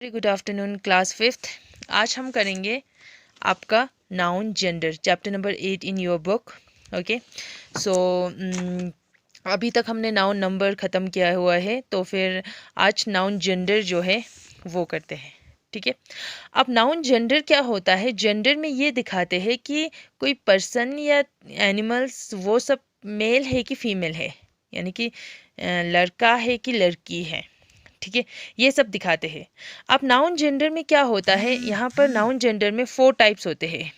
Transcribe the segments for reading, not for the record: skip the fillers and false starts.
Very good afternoon class fifth. आज हम करेंगे आपका noun gender chapter number 8 in your book. Okay, so अभी तक हमने नाउन नंबर ख़त्म किया हुआ है, तो फिर आज नाउन जेंडर जो है वो करते हैं। ठीक है, अब नाउन जेंडर क्या होता है? जेंडर में ये दिखाते हैं कि कोई पर्सन या एनिमल्स वो सब मेल है कि फीमेल है, यानी कि लड़का है कि लड़की है। ठीक है, ये सब दिखाते हैं। अब नाउन जेंडर में क्या होता है? यहाँ पर नाउन जेंडर में 4 टाइप्स होते हैं,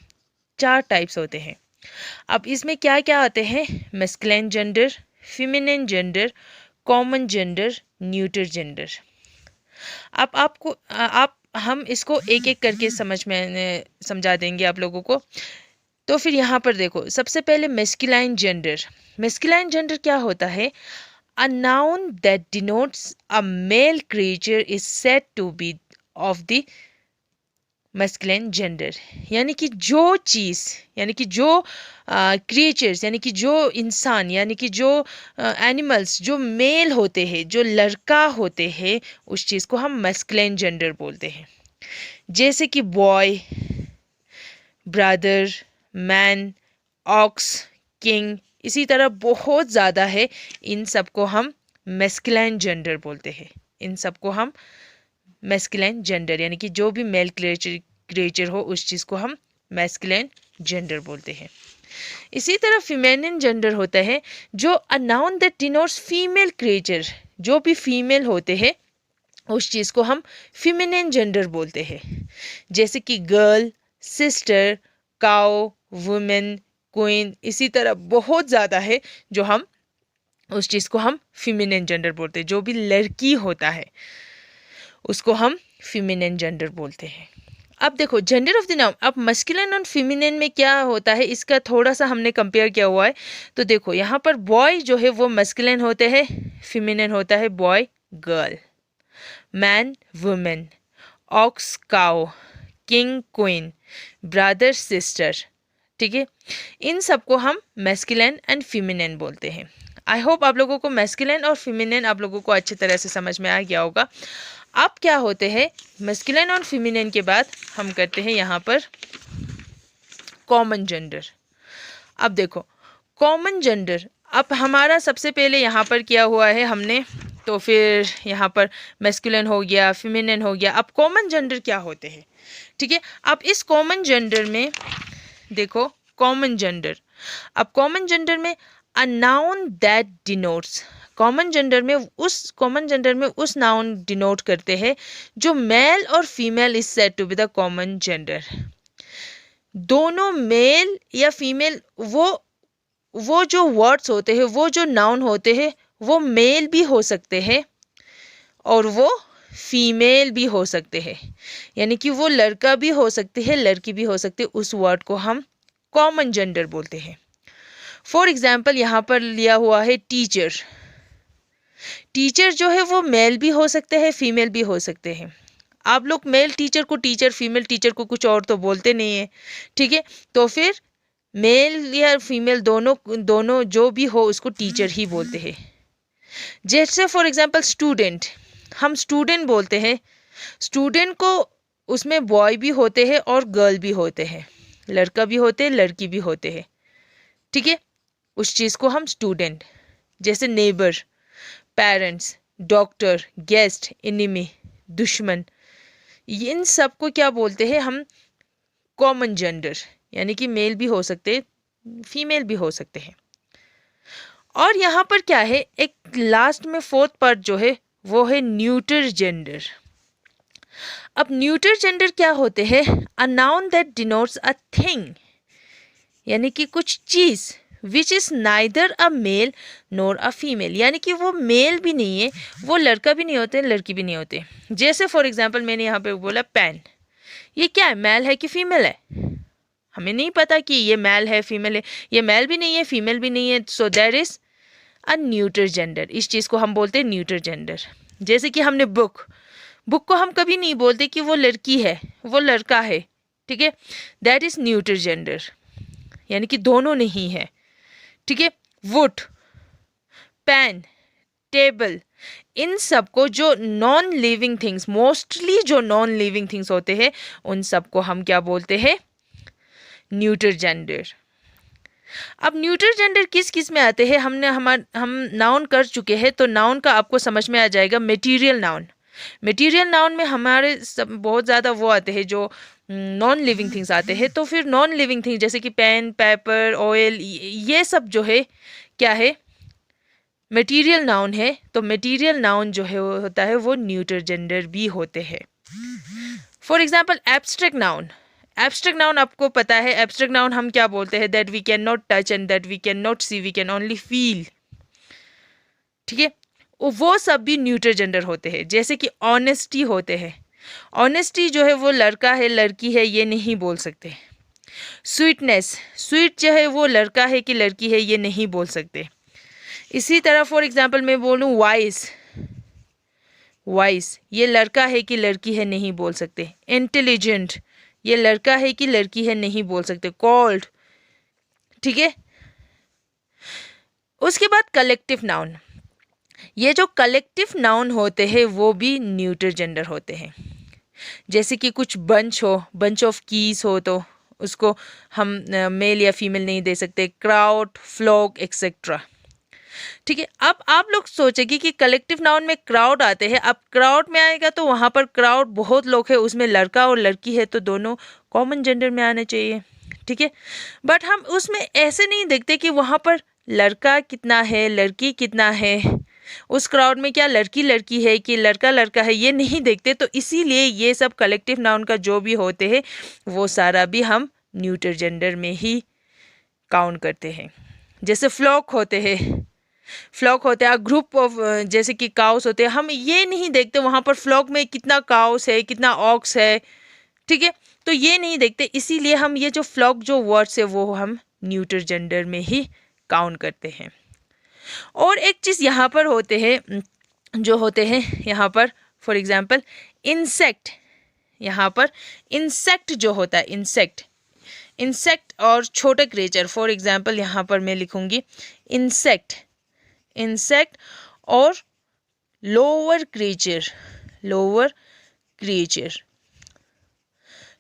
4 टाइप्स होते हैं। अब इसमें क्या क्या आते हैं? Masculine gender, feminine gender, common gender, neuter gender. अब आपको आप हम इसको एक एक करके समझा देंगे आप लोगों को। तो फिर यहाँ पर देखो, सबसे पहले मैस्कुलिन जेंडर। मैस्कुलिन जेंडर क्या होता है? A noun that denotes a male creature is said to be of the masculine gender। यानी कि जो चीज़, यानी कि जो क्रिएचर्स, यानी कि जो इंसान, यानी कि जो एनिमल्स जो मेल होते हैं, जो लड़का होते हैं, उस चीज़ को हम मैस्कुलिन जेंडर बोलते हैं। जैसे कि boy, brother, man, ox, king, इसी तरह बहुत ज़्यादा है। इन सबको हम मैस्कुलिन जेंडर बोलते हैं। इन सबको हम मैस्कुलिन जेंडर, यानी कि जो भी मेल क्रिएचर हो उस चीज़ को हम मैस्कुलिन जेंडर बोलते हैं। इसी तरह फेमिनिन जेंडर होता है, जो अ noun that denotes female creature, जो भी फीमेल होते हैं उस चीज़ को हम फेमिनिन जेंडर बोलते हैं। जैसे कि girl, sister, cow, women, queen, इसी तरह बहुत ज़्यादा है जो हम उस चीज़ को हम फेमिनिन जेंडर बोलते हैं। जो भी लड़की होता है उसको हम फेमिनिन जेंडर बोलते हैं। अब देखो जेंडर ऑफ द नाउन, अब मस्कुलिन और फेमिनिन में क्या होता है इसका थोड़ा सा हमने कंपेयर किया हुआ है। तो देखो यहाँ पर बॉय जो है वो मस्कुलिन होते हैं, फेमिनिन होता है boy girl, man women, ox cow, king queen, brother sister. ठीक है, इन सबको हम मैस्कुलिन एंड फेमिनिन बोलते हैं। आई होप आप लोगों को मैस्कुलिन और फेमिनिन आप लोगों को अच्छी तरह से समझ में आ गया होगा। अब क्या होते हैं मैस्कुलिन और फेमिनिन के बाद हम करते हैं यहाँ पर कॉमन जेंडर। अब देखो कॉमन जेंडर, अब हमारा सबसे पहले यहाँ पर किया हुआ है हमने, तो फिर यहाँ पर मैस्कुलिन हो गया, फेमिनिन हो गया। अब कॉमन जेंडर क्या होते हैं? ठीक है, अब इस कॉमन जेंडर में देखो कॉमन जेंडर, अब कॉमन जेंडर में a noun that denotes, common gender में उस नाउन डिनोट करते हैं जो मेल और female is said to be the common gender. दोनों मेल या फीमेल, वो जो वर्ड्स होते हैं, वो जो नाउन होते हैं, वो मेल भी हो सकते हैं और वो फीमेल भी हो सकते हैं। यानी कि वो लड़का भी हो सकते हैं, लड़की भी हो सकती है। उस वर्ड को हम कॉमन जेंडर बोलते हैं। फॉर एग्जाम्पल यहाँ पर लिया हुआ है टीचर। टीचर जो है वो मेल भी हो सकते हैं, फीमेल भी हो सकते हैं। आप लोग मेल टीचर को टीचर, फीमेल टीचर को कुछ और तो बोलते नहीं है। ठीक है, तो फिर मेल या फीमेल दोनों दोनों जो भी हो उसको टीचर ही बोलते हैं। जैसे फॉर एग्जाम्पल स्टूडेंट, हम स्टूडेंट बोलते हैं। स्टूडेंट को उसमें बॉय भी होते हैं और गर्ल भी होते हैं, लड़का भी होते हैं, लड़की भी होते हैं। ठीक है, उस चीज़ को हम स्टूडेंट। जैसे neighbour, parents, doctor, guest, enemy, दुश्मन, इन सब को क्या बोलते हैं हम? कॉमन जेंडर, यानी कि मेल भी हो सकते हैं, फीमेल भी हो सकते हैं। और यहाँ पर क्या है, एक लास्ट में फोर्थ पार्ट जो है वो है न्यूटर जेंडर। अब न्यूटर जेंडर क्या होते हैं? A noun that denotes a thing, यानी कि कुछ चीज़ which is neither a male nor a female, यानी कि वो मेल भी नहीं है, वो लड़का भी नहीं होते, लड़की भी नहीं होते। जैसे फॉर एग्जाम्पल मैंने यहाँ पे बोला पेन, ये क्या है, मेल है कि फीमेल है? हमें नहीं पता कि ये मेल है फीमेल है, ये मेल भी नहीं है फीमेल भी नहीं है, so there is a neuter gender. इस चीज़ को हम बोलते हैं न्यूटर जेंडर। जैसे कि हमने बुक, बुक को हम कभी नहीं बोलते कि वो लड़की है, वो लड़का है। ठीक है, दैट इज न्यूटर जेंडर, यानी कि दोनों नहीं है। ठीक है, वुड, पेन, टेबल, इन सबको जो नॉन लिविंग थिंग्स, मोस्टली जो नॉन लिविंग थिंग्स होते हैं, उन सबको हम क्या बोलते हैं? Neuter gender. अब न्यूटर जेंडर किस किस में आते हैं? हम नाउन कर चुके हैं, तो नाउन का आपको समझ में आ जाएगा। मटेरियल नाउन, मटेरियल नाउन में हमारे बहुत ज़्यादा वो आते हैं जो नॉन लिविंग थिंग्स आते हैं। तो फिर नॉन लिविंग थिंग्स जैसे कि पेन, पेपर, ऑयल, ये सब जो है क्या है? मटेरियल नाउन है। तो मटेरियल नाउन जो है वो होता है, वो न्यूटर जेंडर भी होते हैं। For example abstract noun. Abstract noun आपको पता है, एब्स्ट्रैक्ट नाउन हम क्या बोलते हैं? That we can not touch and that we can not see, we can only feel. ठीक है, वो सब भी न्यूटर जेंडर होते हैं। जैसे कि ऑनेस्टी होते हैं, ऑनेस्टी जो है वो लड़का है लड़की है ये नहीं बोल सकते। स्वीटनेस, स्वीट जो है वो लड़का है कि लड़की है ये नहीं बोल सकते। इसी तरह फॉर एग्जाम्पल मैं बोलूँ वाइस, वाइस ये लड़का है कि लड़की है नहीं बोल सकते। इंटेलिजेंट ये लड़का है कि लड़की है नहीं बोल सकते। कॉल्ड, ठीक है। उसके बाद कलेक्टिव नाउन, ये जो कलेक्टिव नाउन होते हैं वो भी न्यूटर जेंडर होते हैं। जैसे कि कुछ बंच हो, बंच ऑफ कीज हो, तो उसको हम मेल या फीमेल नहीं दे सकते। Crowd, flock, etcetera. ठीक है, अब आप लोग सोचेंगे कि कलेक्टिव नाउन में क्राउड आते हैं। अब क्राउड में आएगा तो वहाँ पर क्राउड बहुत लोग हैं, उसमें लड़का और लड़की है, तो दोनों कॉमन जेंडर में आने चाहिए। ठीक है, बट हम उसमें ऐसे नहीं देखते कि वहाँ पर लड़का कितना है, लड़की कितना है। उस क्राउड में क्या लड़की लड़की है कि लड़का लड़का है, ये नहीं देखते। तो इसीलिए ये सब कलेक्टिव नाउन का जो भी होते हैं वो सारा भी हम न्यूटर जेंडर में ही काउंट करते हैं। जैसे फ्लॉक होते हैं, फ्लॉक होते हैं ग्रुप ऑफ, जैसे कि काउस होते हैं, हम ये नहीं देखते वहाँ पर फ्लॉक में कितना काउस है, कितना ऑक्स है। ठीक है, तो ये नहीं देखते, इसीलिए हम ये जो फ्लॉक जो वर्ड्स है वो हम न्यूटर जेंडर में ही काउंट करते हैं। और एक चीज़ यहाँ पर होते हैं जो होते हैं यहाँ पर, फॉर एग्जाम्पल इंसेक्ट। यहाँ पर इंसेक्ट जो होता है, इंसेक्ट, इंसेक्ट और छोटे क्रिएचर, फॉर एग्जाम्पल यहाँ पर मैं लिखूँगी इंसेक्ट, इंसेक्ट और लोअर क्रिएचर, लोअर क्रिएचर।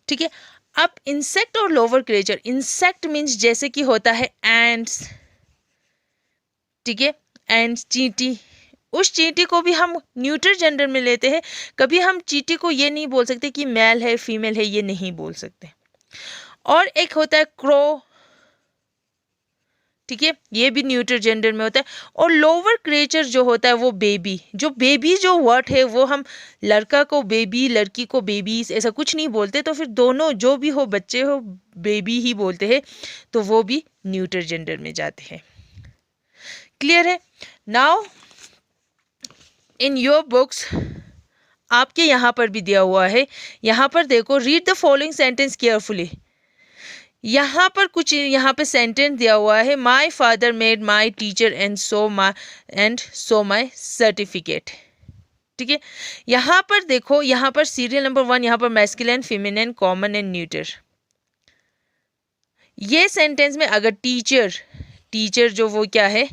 ठीक है, अब इंसेक्ट और लोअर क्रिएचर, इंसेक्ट मीन्स जैसे कि होता है एंड्स। ठीक है, एंड्स, चींटी, उस चींटी को भी हम न्यूटर जेंडर में लेते हैं। कभी हम चींटी को ये नहीं बोल सकते कि मेल है फीमेल है, ये नहीं बोल सकते। और एक होता है क्रो, ठीक है, ये भी न्यूटर जेंडर में होता है। और लोअर क्रिएचर जो होता है वो बेबी, जो बेबी जो वर्ड है वो हम लड़का को बेबी, लड़की को बेबीज, ऐसा कुछ नहीं बोलते। तो फिर दोनों जो भी हो, बच्चे हो, बेबी ही बोलते हैं, तो वो भी न्यूटर जेंडर में जाते हैं। क्लियर है? नाउ इन योर बुक्स आपके यहाँ पर भी दिया हुआ है, यहाँ पर देखो, read the following sentence carefully. यहाँ पर कुछ यहाँ पे सेंटेंस दिया हुआ है, my father made my teacher and so my certificate. ठीक है, यहाँ पर देखो, यहाँ पर सीरियल नंबर 1, यहाँ पर masculine, feminine, common and neuter. ये सेंटेंस में अगर टीचर, टीचर जो वो क्या है,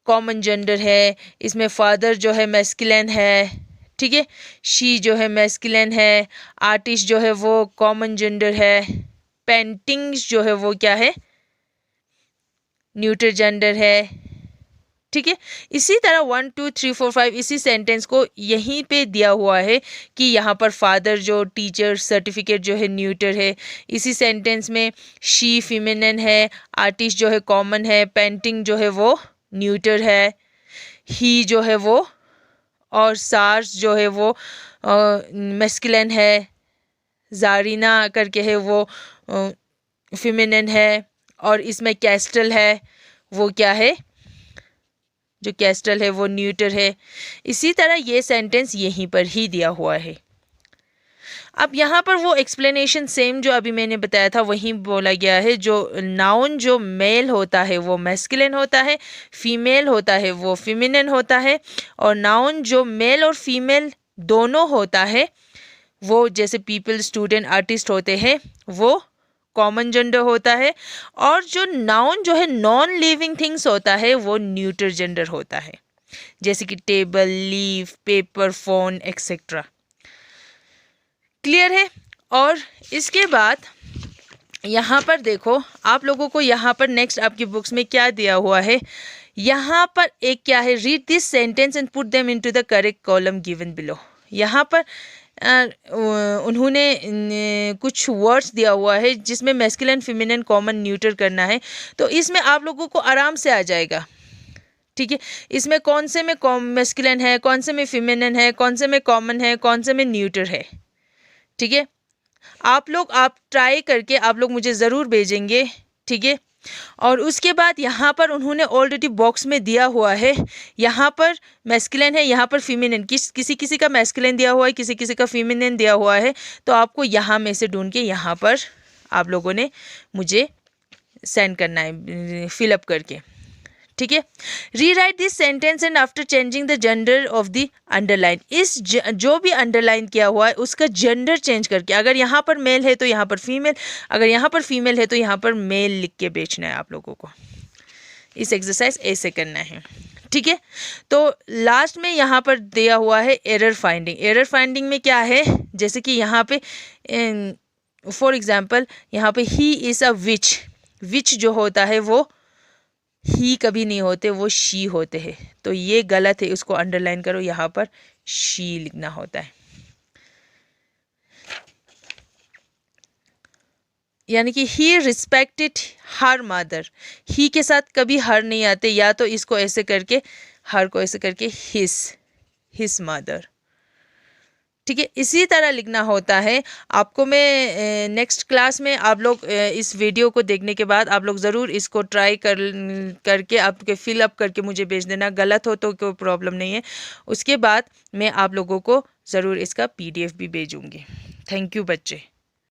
कॉमन जेंडर है, इसमें फादर जो है मैस्कुलिन है। ठीक है, शी जो है मैस्कुलिन है, आर्टिस्ट जो है वो कॉमन जेंडर है, पेंटिंग्स जो है वो क्या है, न्यूटर जेंडर है। ठीक है, इसी तरह 1 2 3 4 5 इसी सेंटेंस को यहीं पे दिया हुआ है कि यहाँ पर फादर जो, टीचर, सर्टिफिकेट जो है न्यूटर है। इसी सेंटेंस में शी फीमेनिन है, आर्टिस्ट जो है कॉमन है, पेंटिंग जो है वो न्यूटर है, ही जो है वो, और सार्स जो है वो मैस्कुलिन है, जारीना करके है वो फेमिनिन है, और इसमें कैस्टल है वो क्या है, जो कैस्टल है वो न्यूटर है। इसी तरह ये सेंटेंस यहीं पर ही दिया हुआ है। अब यहाँ पर वो एक्सप्लेनेशन सेम जो अभी मैंने बताया था वहीं बोला गया है। जो नाउन जो मेल होता है वो मैस्कुलिन होता है, फीमेल होता है वो फेमिनिन होता है, और नाउन जो मेल और फीमेल दोनों होता है वो, जैसे पीपल, स्टूडेंट, आर्टिस्ट होते हैं, वो कॉमन जेंडर होता है। और जो नाउन जो है नॉन लिविंग थिंग्स होता है वो न्यूटर जेंडर होता है। जैसे कि table, leaf, paper, phone etcetera. Clear है? और इसके बाद यहाँ पर देखो, आप लोगों को यहाँ पर नेक्स्ट आपकी बुक्स में क्या दिया हुआ है, यहाँ पर एक क्या है, read this sentence and put them into the correct column given below. यहाँ पर उन्होंने कुछ वर्ड्स दिया हुआ है जिसमें मैस्कुलिन, फेमिनिन, कॉमन, न्यूटर करना है, तो इसमें आप लोगों को आराम से आ जाएगा। ठीक है, इसमें कौन से में मैस्कुलिन है, कौन से में फेमिनिन है, कौन से में कॉमन है, कौन से में न्यूटर है। ठीक है, आप ट्राई करके आप लोग मुझे ज़रूर भेजेंगे। ठीक है, और उसके बाद यहाँ पर उन्होंने ऑलरेडी बॉक्स में दिया हुआ है, यहाँ पर मैस्कुलिन है, यहाँ पर फीमेनिन, किसी किसी का मैस्कुलिन दिया हुआ है, किसी किसी का फीमेनिन दिया हुआ है, तो आपको यहाँ में से ढूंढ के यहाँ पर आप लोगों ने मुझे सेंड करना है, फिलअप करके। ठीक है, rewrite this sentence and after changing the gender of the underline, इस जो भी अंडरलाइन किया हुआ है उसका जेंडर चेंज करके, अगर यहाँ पर मेल है तो यहाँ पर फीमेल, अगर यहाँ पर फीमेल है तो यहाँ पर मेल लिख के बेचना है आप लोगों को। इस एक्सरसाइज ऐसे करना है। ठीक है, तो लास्ट में यहाँ पर दिया हुआ है एरर फाइंडिंग। एरर फाइंडिंग में क्या है, जैसे कि यहाँ पे फॉर एग्जाम्पल यहाँ पे ही इज़ अ विच, विच जो होता है वो ही कभी नहीं होते, वो शी होते हैं, तो ये गलत है, उसको अंडरलाइन करो, यहाँ पर शी लिखना होता है। यानी कि ही रिस्पेक्टेड हर मदर, ही के साथ कभी हर नहीं आते, या तो इसको ऐसे करके, हर को ऐसे करके हिस मदर। ठीक है, इसी तरह लिखना होता है। आपको मैं नेक्स्ट क्लास में, आप लोग इस वीडियो को देखने के बाद आप लोग ज़रूर इसको ट्राई करके आपके फिलअप करके मुझे भेज देना, गलत हो तो कोई प्रॉब्लम नहीं है। उसके बाद मैं आप लोगों को ज़रूर इसका PDF भी भेजूँगी। थैंक यू बच्चे।